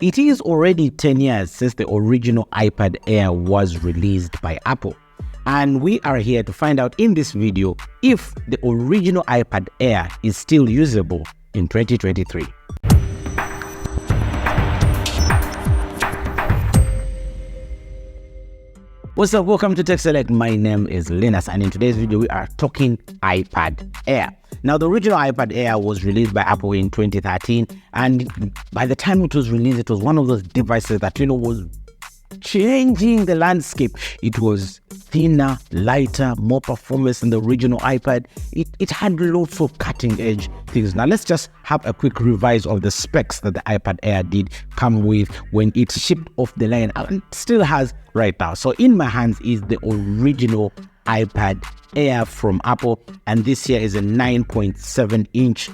It is already 10 years since the original iPad Air was released by Apple. And we are here to find out in this video if the original iPad Air is still usable in 2023. What's up? Welcome to Tech Select. My name is Linus, and in today's video we are talking iPad Air. Now, the original iPad Air was released by Apple in 2013, and by the time it was released, it was one of those devices that was changing the landscape. It was thinner, lighter, more performance than the original iPad. It had lots of cutting edge things. Now let's just have a quick revise of the specs that the iPad Air did come with when it shipped off the line and still has right now. So in my hands is the original iPad Air from Apple, and this here is a 9.7 inch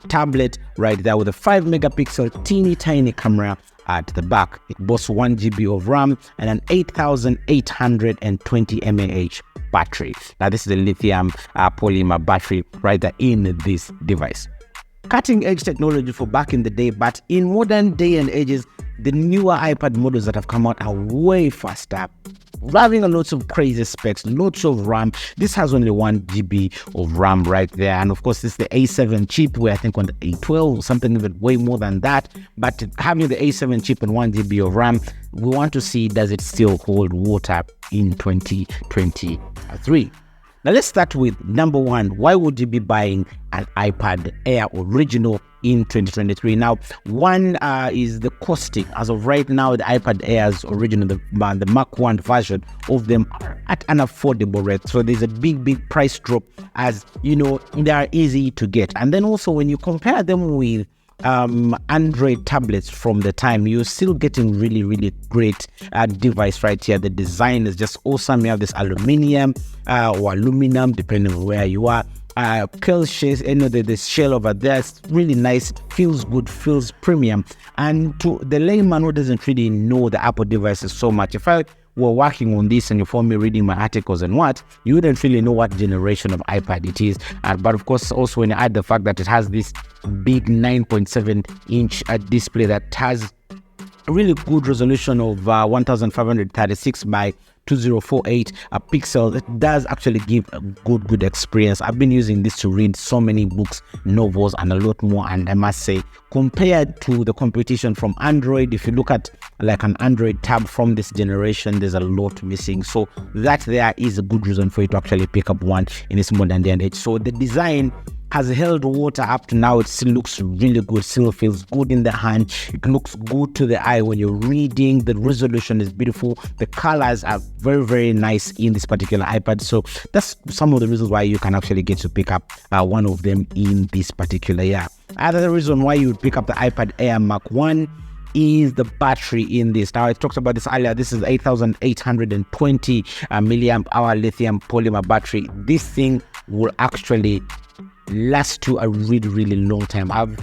tablet right there with a 5 megapixel teeny tiny camera at the back. It boasts 1 GB of RAM and an 8820 mAh battery. Now this is a lithium polymer battery right there in this device. Cutting edge technology for back in the day, but in modern day and ages, the newer iPad models that have come out are way faster, having lots of crazy specs, lots of RAM. This has only 1 GB of RAM right there, and of course this is the A7 chip, where I think on the A12 or something even way more than that. But having the A7 chip and 1 GB of RAM, we want to see, does it still hold water in 2023? Now let's start with number one. Why would you be buying an iPad Air original in 2023? Now, one is the costing. As of right now, the iPad Airs original, the Mark 1 version of them are at an affordable rate. So there's a big price drop, as you know, they are easy to get. And then also when you compare them with Android tablets from the time, you're still getting really great device right here. The design is just awesome. You have this aluminium or aluminum, depending on where you are. Shell shades, the shell over there is really nice. It feels good, feels premium. And to the layman who doesn't really know the Apple devices so much, if I were working on this and you found me reading my articles and what, you wouldn't really know what generation of iPad it is. But of course, also when you add the fact that it has this big 9.7 inch display that has a really good resolution of 1536 by 2048 pixels, it does actually give a good experience. I've been using this to read so many books, novels, and a lot more, and I must say, compared to the competition from Android, if you look at like an Android tab from this generation, there's a lot missing. So that there is a good reason for you to actually pick up one in this modern day and age. So the design has held water up to now. It still looks really good, still feels good in the hand. It looks good to the eye when you're reading. The resolution is beautiful. The colors are very nice in this particular iPad. So that's some of the reasons why you can actually get to pick up one of them in this particular year. Another reason why you would pick up the iPad Air Mark 1 is the battery in this. Now, I talked about this earlier. This is 8820 milliamp hour lithium polymer battery. This thing will actually last you a really long time. I've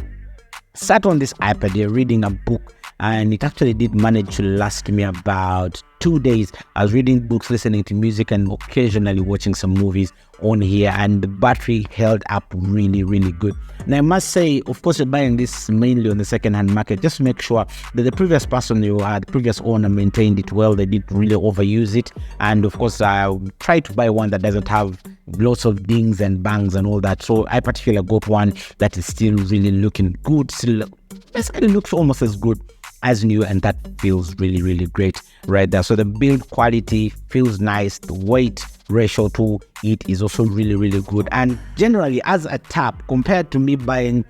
sat on this iPad here reading a book, and it actually did manage to last me about 2 days. I was reading books, listening to music, and occasionally watching some movies on here, and the battery held up really good. And I must say, of course, you're buying this mainly on the second-hand market. Just make sure that the previous person you had, the previous owner, maintained it well. They didn't really overuse it. And of course, try to buy one that doesn't have lots of dings and bangs and all that. So I particularly got one that is still really looking good. Still basically looks almost as good as new, and that feels really great right there. So the build quality feels nice. The weight ratio to it is also really good, and generally as a tab, compared to me buying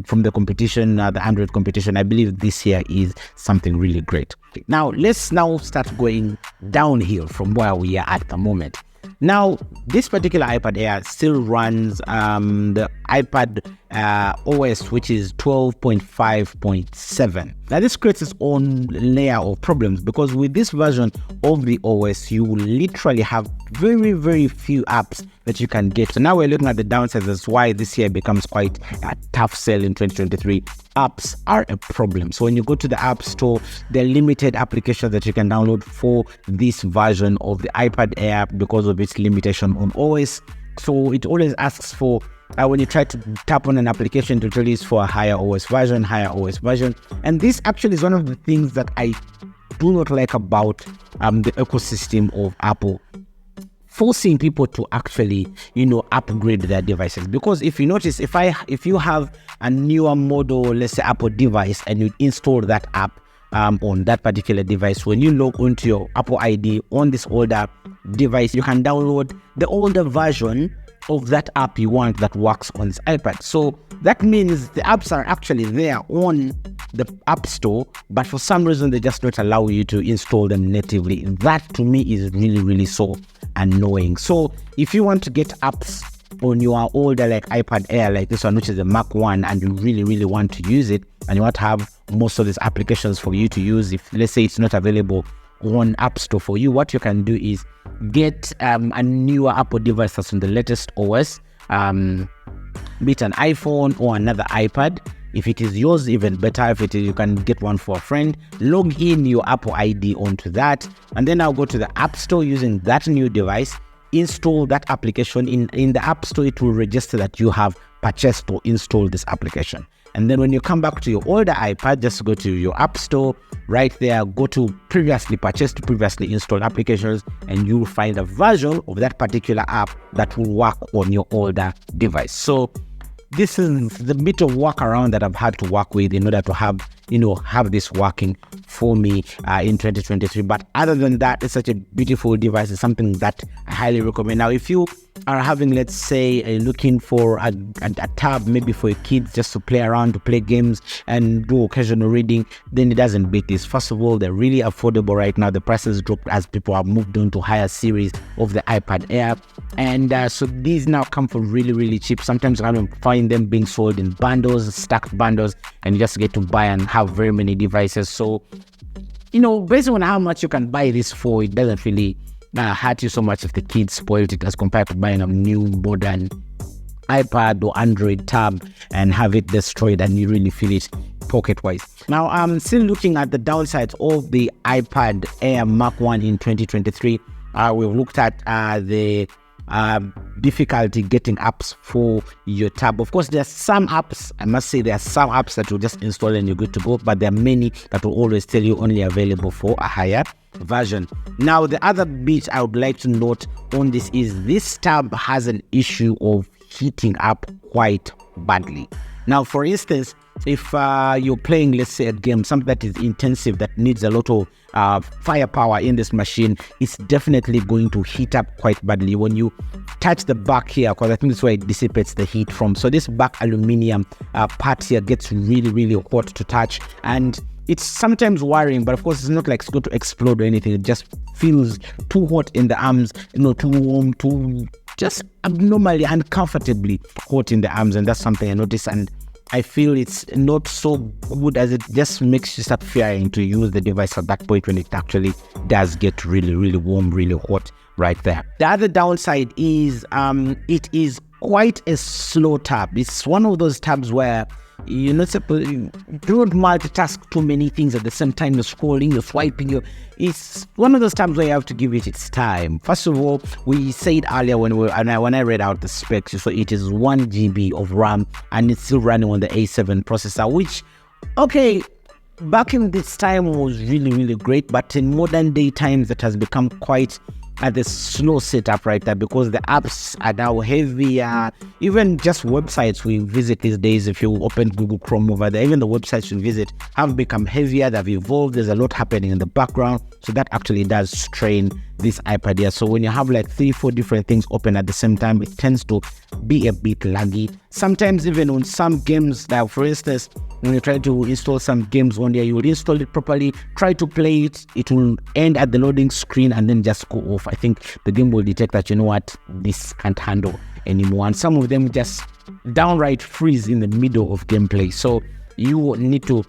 from the competition, the Android competition, I believe this here is something really great. Now let's start going downhill from where we are at the moment. Now, this particular iPad Air still runs the iPad OS, which is 12.5.7. Now, this creates its own layer of problems, because with this version of the OS, you will literally have very few apps that you can get. So now we're looking at the downsides. That's why this year becomes quite a tough sell in 2023. Apps are a problem. So when you go to the App Store, there are limited applications that you can download for this version of the iPad Air because of its limitation on OS. So it always asks for when you try to tap on an application to tell you it's for a higher OS version. And this actually is one of the things that I do not like about the ecosystem of Apple, forcing people to actually, upgrade their devices. Because if you notice, if you have a newer model, let's say Apple device, and you install that app on that particular device, when you log onto your Apple ID on this older device, you can download the older version of that app you want that works on this iPad. So that means the apps are actually there on the App Store, but for some reason they just don't allow you to install them natively. That to me is really, really so annoying. So if you want to get apps on your older like iPad Air, like this one, which is the Mac 1, and you really, really want to use it, and you want to have most of these applications for you to use, if let's say it's not available on App Store for you, what you can do is get a newer Apple device that's on the latest OS, be it an iPhone or another iPad. If it is yours, even better. If it is, you can get one for a friend. Log in your Apple ID onto that, and then I'll go to the App Store using that new device, install that application. In the App Store, it will register that you have purchased or installed this application. And then when you come back to your older iPad, just go to your App Store, right there, go to previously purchased, previously installed applications, and you'll find a version of that particular app that will work on your older device. So this is the bit of workaround that I've had to work with in order to have this working for me in 2023. But other than that, it's such a beautiful device. It's something that I highly recommend. Now, if you are having, let's say, looking for a tab maybe for your kids just to play around, to play games and do occasional reading, then it doesn't beat this. First of all, they're really affordable right now. The prices dropped as people have moved on to higher series of the iPad Air, and so these now come for really, really cheap. Sometimes you can find them being sold in bundles, stacked bundles, and you just get to buy and have very many devices. So based on how much you can buy this for, it doesn't really hurt you so much if the kids spoiled it as compared to buying a new modern iPad or Android tab and have it destroyed and you really feel it pocket-wise. Now, I'm still looking at the downsides of the iPad Air Mac 1 in 2023. We've looked at the difficulty getting apps for your tab. Of course, there are some apps, I must say, there are some apps that will just install and you're good to go, but there are many that will always tell you only available for a higher version. Now, the other bit I would like to note on this is this tab has an issue of heating up quite badly. Now, for instance, if you're playing, let's say, a game, something that is intensive, that needs a lot of firepower in this machine, it's definitely going to heat up quite badly when you touch the back here, because I think this is where it dissipates the heat from. So this back aluminium part here gets really, really hot to touch, and it's sometimes worrying, but of course it's not like it's going to explode or anything. It just feels too hot in the arms, too warm, too just abnormally, uncomfortably hot in the arms, and that's something I noticed, and I feel it's not so good, as it just makes you start fearing to use the device at that point when it actually does get really, really warm, really hot right there. The other downside is it is quite a slow tab. It's one of those tabs where you're not supposed to don't multitask too many things at the same time. You're scrolling, you're swiping. It's one of those times where you have to give it its time. First of all, we said earlier when I read out the specs, so it is 1 GB of RAM and it's still running on the A7 processor, which, okay, back in this time was really, really great, but in modern day times it has become quite the slow setup right there, because the apps are now heavier. Even just websites we visit these days, if you open Google Chrome over there, even the websites you visit have become heavier. They've evolved. There's a lot happening in the background, so that actually does strain this iPad here. So when you have like 3-4 different things open at the same time, it tends to be a bit laggy. Sometimes even on some games, like for instance, when you try to install some games one day, you will install it properly, try to play it, it will end at the loading screen and then just go off. I think the game will detect that, this can't handle anymore. And some of them just downright freeze in the middle of gameplay. So you need to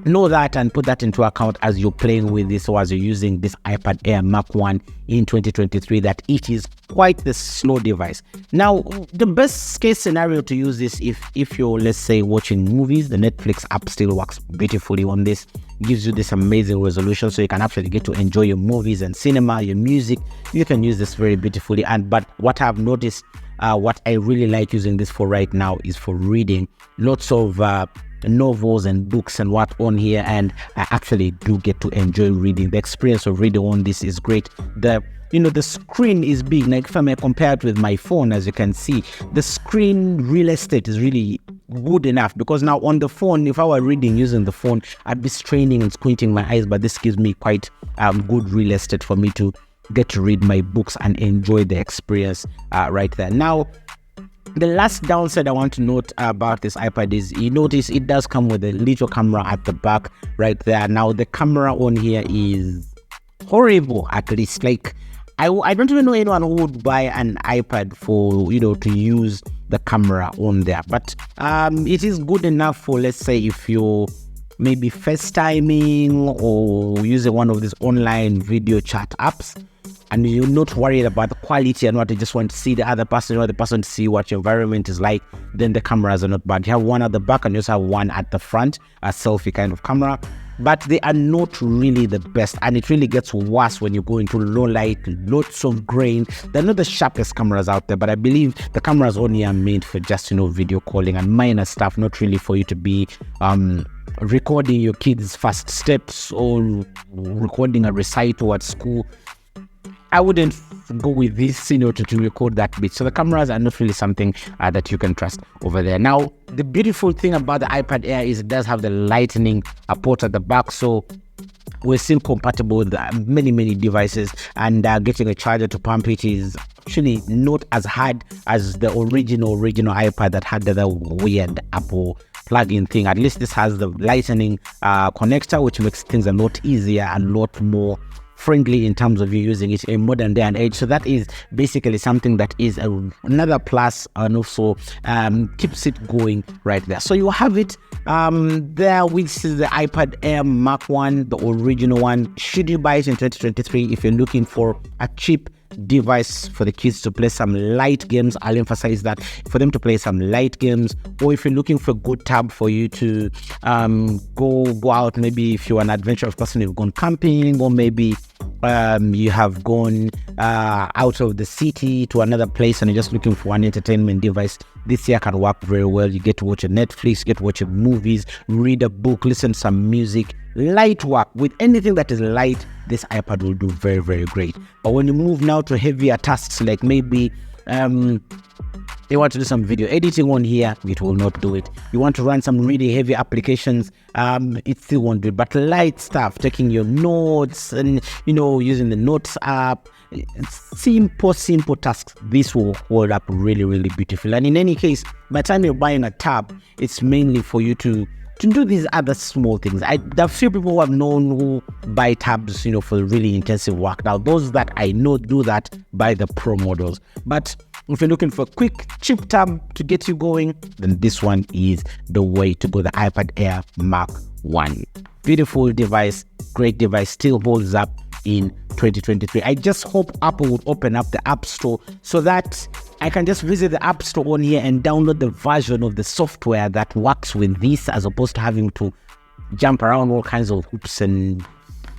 know that and put that into account as you're playing with this, or as you're using this iPad Air Mac 1 in 2023, that it is quite the slow device. Now, the best case scenario to use this, if you're, let's say, watching movies, the Netflix app still works beautifully on this, gives you this amazing resolution, so you can actually get to enjoy your movies and cinema, your music. You can use this very beautifully. But what I've noticed what I really like using this for right now is for reading. Lots of novels and books and what on here, and I actually do get to enjoy reading. The experience of reading on this is great. The screen is big. Like if I may compare it with my phone, as you can see, the screen real estate is really good enough, because now on the phone, if I were reading using the phone, I'd be straining and squinting my eyes, but this gives me quite good real estate for me to get to read my books and enjoy the experience right there. Now, the last downside I want to note about this iPad is, you notice it does come with a little camera at the back right there. Now, the camera on here is horrible, at least. Like, I don't even know anyone who would buy an iPad for, to use the camera on there. But it is good enough for, let's say, if you're maybe FaceTiming or using one of these online video chat apps, and you're not worried about the quality and what, you just want to see the other person, or the person to see what your environment is like, then the cameras are not bad. You have one at the back and you also have one at the front, a selfie kind of camera, but they are not really the best, and it really gets worse when you go into low light, lots of grain. They're not the sharpest cameras out there, but I believe the cameras only are made for just, video calling and minor stuff, not really for you to be recording your kids' first steps or recording a recital at school. I wouldn't go with this, to record that bit. So the cameras are not really something that you can trust over there. Now, the beautiful thing about the iPad Air is it does have the lightning port at the back. So we're still compatible with many devices, and getting a charger to pump it is actually not as hard as the original iPad that had the weird Apple plug-in thing. At least this has the lightning connector, which makes things a lot easier and a lot more friendly in terms of you using it in modern day and age. So that is basically something that is another plus, and also keeps it going right there. So you have it there, which is the iPad Air Mark 1, the original one. Should you buy it in 2023 if you're looking for a cheap device for the kids to play some light games? I'll emphasize that, for them to play some light games, or if you're looking for a good tab for you to go out, maybe if you're an adventurous person, you've gone camping, or maybe you have gone out of the city to another place and you're just looking for an entertainment device, this here can work very well. You get to watch a Netflix, get to watch movies, read a book, listen to some music, light work. With anything that is light, this iPad will do very great. But when you move now to heavier tasks, like maybe you want to do some video editing on here, it will not do it. You want to run some really heavy applications, it still won't do it. But light stuff, taking your notes and using the notes app, simple tasks, this will hold up really beautiful. And in any case, by the time you're buying a tab, it's mainly for you to do these other small things. There are few people who have known who buy tabs, for really intensive work. Now, those that I know do that buy the Pro models. But if you're looking for a quick, cheap tab to get you going, then this one is the way to go, the iPad Air Mark 1. Beautiful device, great device, still holds up in 2023. I just hope Apple would open up the App Store so that I can just visit the App Store on here and download the version of the software that works with this, as opposed to having to jump around all kinds of hoops and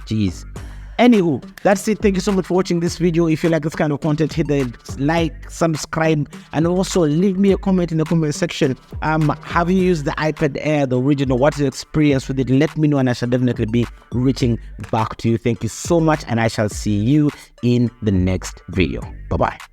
geez. Anywho, that's it. Thank you so much for watching this video. If you like this kind of content, hit the like, subscribe, and also leave me a comment in the comment section. Have you used the iPad Air, the original? What's your experience with it? Let me know, and I shall definitely be reaching back to you. Thank you so much, and I shall see you in the next video. Bye-bye.